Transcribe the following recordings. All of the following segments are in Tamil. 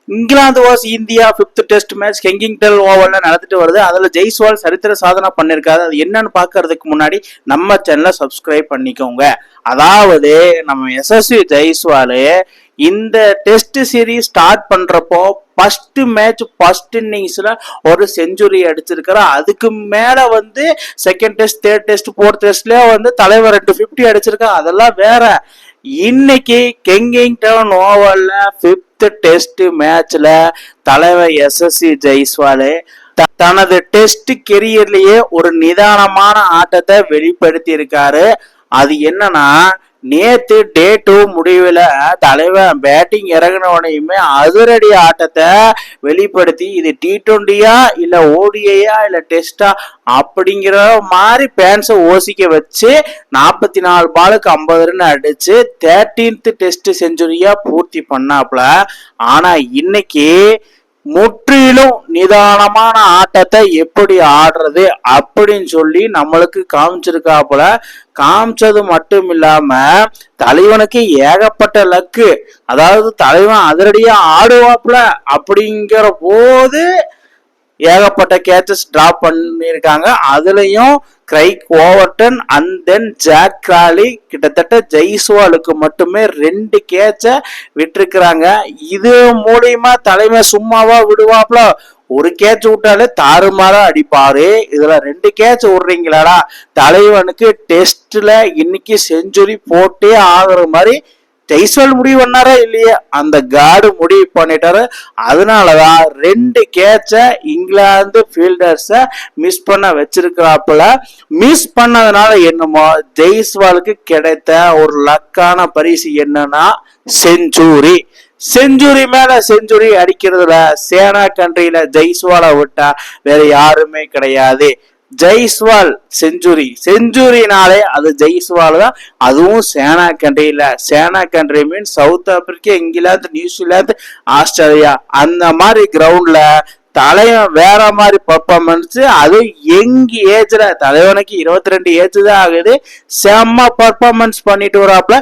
England vs India 5th test match Kennington ஓவல்ல நடந்துட்டு வருது. அதுல ஜெய்ஸ்வால் சரித்திர சாதனை பண்ணிருக்காரு. அது என்னன்னு பாக்குறதுக்கு முன்னாடி நம்ம சேனலை சப்ஸ்கிரைப் பண்ணிக்கோங்க. அதாவது நம்ம எஸ்எஸ்வி ஜெய்ஸ்வால் இந்த டெஸ்ட் சீரீஸ் ஸ்டார்ட் பண்றப்போ ஃபர்ஸ்ட் மேட்ச் ஃபர்ஸ்ட் இன்னிங்ஸ்ல ஒரு செஞ்சுரி அடிச்சிருக்காரு. அதுக்கு மேல second test, third test, fourth டெஸ்ட்ல தலைவர் 250 அடிச்சிருக்காரு. அதெல்லாம் வேற. இன்னைக்கு கெங்கிங்டன் ஓவல்ல 5th டெஸ்ட் மேட்ச்ல தலைவர் எஸ்எஸ்வி ஜெய்ஸ்வால் தனது டெஸ்ட் கெரியர்லயே ஒரு நிதானமான ஆட்டத்தை வெளிப்படுத்தி இருக்காரு. அது என்னன்னா, நேத்து டே 2 முடிவுல தலைவன் பேட்டிங் இறங்கினவனையுமே அதிரடி ஆட்டத்தை வெளிப்படுத்தி இது T20யா இல்ல ஓடிஐயா இல்ல டெஸ்டா அப்படிங்கிற மாதிரி பேன்ஸை ஓசிக்க வச்சு 44 பாலுக்கு 50 ரன் அடிச்சு 13th டெஸ்ட் செஞ்சுரியா பூர்த்தி பண்ணாப்ல. ஆனா இன்னைக்கு முற்றிலும் நிதானமான ஆட்டத்தை எப்படி ஆடுறது அப்படின்னு சொல்லி நம்மளுக்கு காமிச்சிருக்காப்புல. காமிச்சது மட்டும் இல்லாம தலைவனுக்கு ஏகப்பட்ட லக்கு. அதாவது தலைவன் அதிரடியா ஆடுவாப்புல அப்படிங்கிற போது ஏகப்பட்ட கேச்சஸ் டிராப் பண்ணிருக்காங்க. அதுலயும் Craig Overton and then Zak Crawley கிட்டத்தட்ட ஜெய்ஸ்வாலுக்கு மட்டுமே 2 கேட்ச விட்டுருக்கிறாங்க. இது மூலியமா தலைமை சும்மாவா விடுவாப்ல? ஒரு கேட்ச் விட்டாலே தாறுமாறா அடிப்பாரு. இதுல 2 கேட்ச் விடுறீங்களாடா? தலைவனுக்கு டெஸ்ட்ல இன்னைக்கு செஞ்சுரி போட்டே ஆகுற மாதிரி ஜெய்ஸ்வால் முடிவு பண்ணாரா இல்லையா? அந்த கார்டு முடிவு பண்ணிட்டாரு. அதனாலதான் 2 கேட்ச இங்கிலாந்து ஃபீல்டர்ஸ மிஸ் பண்ண வச்சிருக்கிறாப்புல. மிஸ் பண்ணதுனால என்னமோ ஜெய்ஸ்வாலுக்கு கிடைத்த ஒரு லக்கான பரிசு என்னன்னா செஞ்சுரி. செஞ்சுரி மேல செஞ்சுரி அடிக்கிறதுல சேனா கண்ட்ரியில ஜெய்ஸ்வாலை விட்டா வேற யாருமே கிடையாது. ஜெய்ஸ்வால் செஞ்சுரினாலே அது ஜெய்ஸ்வால் தான். அதுவும் சேனா கண்ட்ரியில. SENA country mean South Africa, England, New Zealand, Australia அந்த மாதிரி கிரவுண்ட்ல தலைவன் வேற மாதிரி பர்ஃபார்மன்ஸ். அது யங் ஏஜ்ல தலைவனுக்கு 22 ஏஜ் தான் ஆகுது. செம்ம பர்ஃபார்மன்ஸ் பண்ணிட்டு வராப்ல.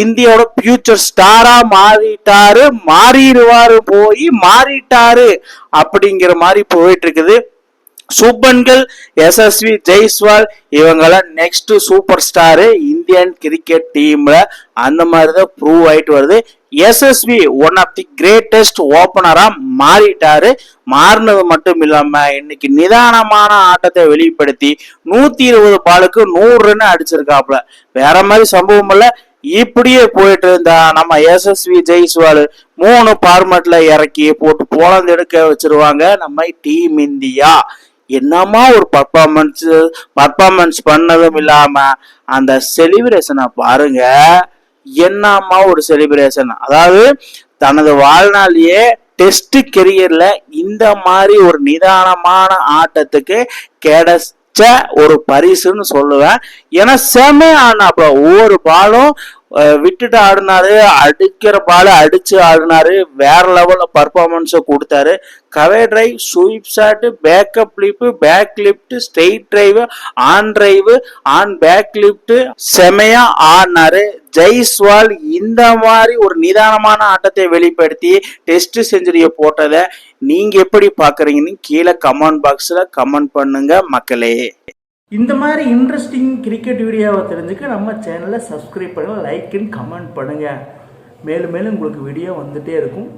இந்தியாவோட ஃபியூச்சர் ஸ்டாரா மாறிட்டாரு அப்படிங்கிற மாதிரி போயிட்டு இருக்குது. சூப்பன்கள் எஸ்எஸ்வி ஜெய்ஸ்வால் இவங்கெல்லாம் next super star Indian cricket டீம்ல. அந்த மாதிரிதான் ப்ரூவ் ஆயிட்டு வருது. எஸ்எஸ்வி ஒன் ஆஃப் தி கிரேட்டஸ்ட் ஓபனரா மாறிட்டாரு. மாறினது மட்டும் இல்லாம இன்னைக்கு நிதானமான ஆட்டத்தை வெளிப்படுத்தி 120 பாலுக்கு 100 ரன் அடிச்சிருக்காப்ல. வேற மாதிரி சம்பவம் இல்ல. இப்படியே போயிட்டு இருந்தா நம்ம எஸ்எஸ்வி ஜெய்ஸ்வால் 3 ஃபார்மேட்ல இறக்கி போட்டு போலந்து எடுக்க வச்சிருவாங்க நம்ம டீம் இந்தியா. என்னமா ஒரு பர்ஃபார்மன்ஸ் பண்ணதும் இல்லாம அந்த செலிப்ரேஷனை பாருங்க. என்னமா ஒரு செலிப்ரேஷன். அதாவது தனது வாழ்நாளிலேயே டெஸ்ட் கெரியர்ல இந்த மாதிரி ஒரு நிதானமான ஆட்டத்துக்கு கிடைச்ச ஒரு பரிசுன்னு சொல்லுவேன். ஏன்னா செமையா ஆடினாப்ல. ஒவ்வொரு பாலும் விட்டுட்டு ஆடினாரு, அடிக்கிற பால அடிச்சு ஆடினாரு. வேற லெவல்ல பர்ஃபார்மன்ஸை கொடுத்தாரு. கவர் டிரைவ், ஸ்வீப் ஷாட், பேக்கப் லிப், back lift, straight drive, on drive, on back lift செமையா ஆடினாரு. ஜெய்ஸ்வால் இந்த மாதிரி ஒரு நிதானமான ஆட்டத்தை வெளிப்படுத்தி டெஸ்ட் செஞ்சுரியை போட்டதை நீங்க எப்படி பாக்குறீங்கன்னு கீழே கமெண்ட் பாக்ஸ்ல கமெண்ட் பண்ணுங்க மக்களே. இந்த மாதிரி இன்ட்ரெஸ்டிங் கிரிக்கெட் வீடியோவை தெரிஞ்சுக்க நம்ம சேனலை சப்ஸ்கிரைப் பண்ணுங்கள், லைக் அண்ட் கமெண்ட் பண்ணுங்கள். மேலும் மேலும் உங்களுக்கு வீடியோ வந்துகிட்டே இருக்கும்.